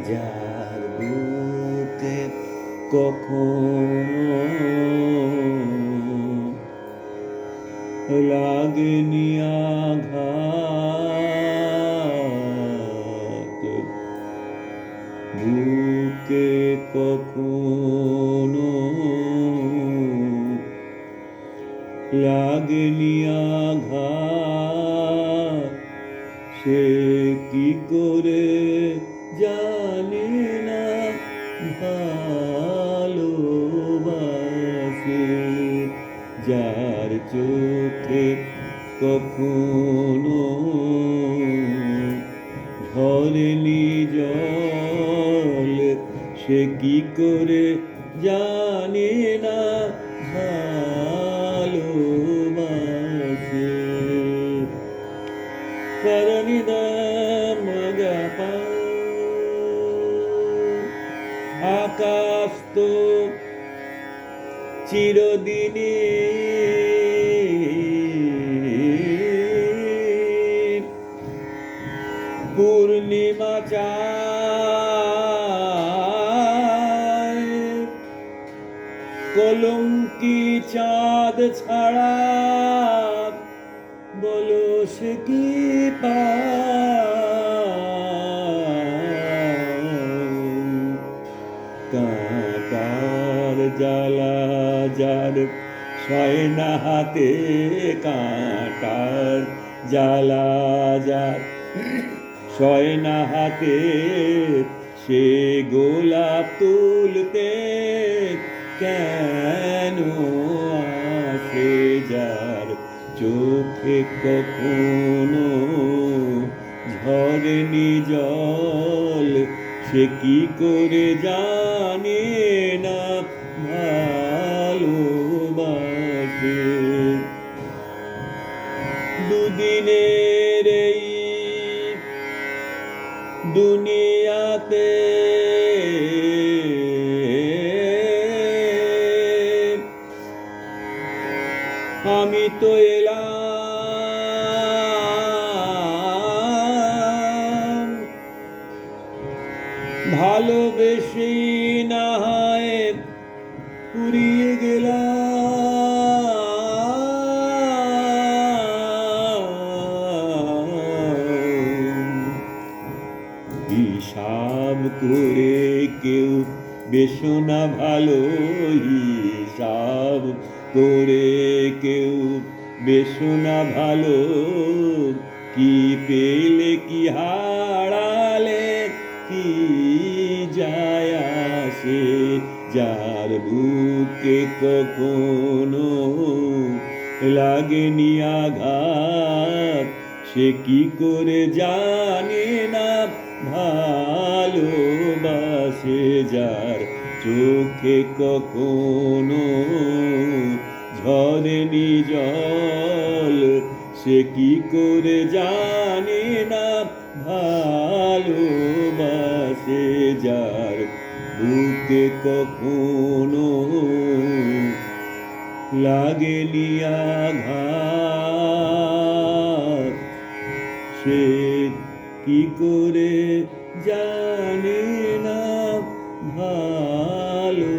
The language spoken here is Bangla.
যার বুকে কখনো লাগেনি আঘাত, বুকে কখনো লাগেনি আঘাত, সে কি করে জানে না ভালোবাসে। যার চোখে কখনো ঝরেনি জল, সে কি করে জানে না ভালোবাসে। আকাশ তো চিরদিনই পূর্ণিমা চায়, কলঙ্কি চাঁদ ছাড়া বলো সে কি পায়। কাঁটার জ্বালা যার সয় না হাতে, কাঁটার জ্বালা যার সয় না হাতে, সে গোলাপ তুলতে কেন আসে। যার চোখে কখনো ঝরেনি জল, সে কি করে জানে না ভালোবাসে। দুদিনের এই দুনিয়াতে আমি তো এলাম ভালোবেসে, না হয় পুরিয়ে গেলাম। হিসাব করে কেউ বেশো না ভালো, হিসাব করে কেউ বেশো না ভালো। কি পেলে কি হারালে কি যায় আসে। যার বুকে কখনো লাগেনি আঘাত, সে কি করে জানে না ভালোবাসে। যার চোখে কখনো ঝরেনি জল, সে কি করে জানে না ভালোবাসে। যার বুকে কখনো লাগেনি আঘাত, সে কি করে জানে না ভালো।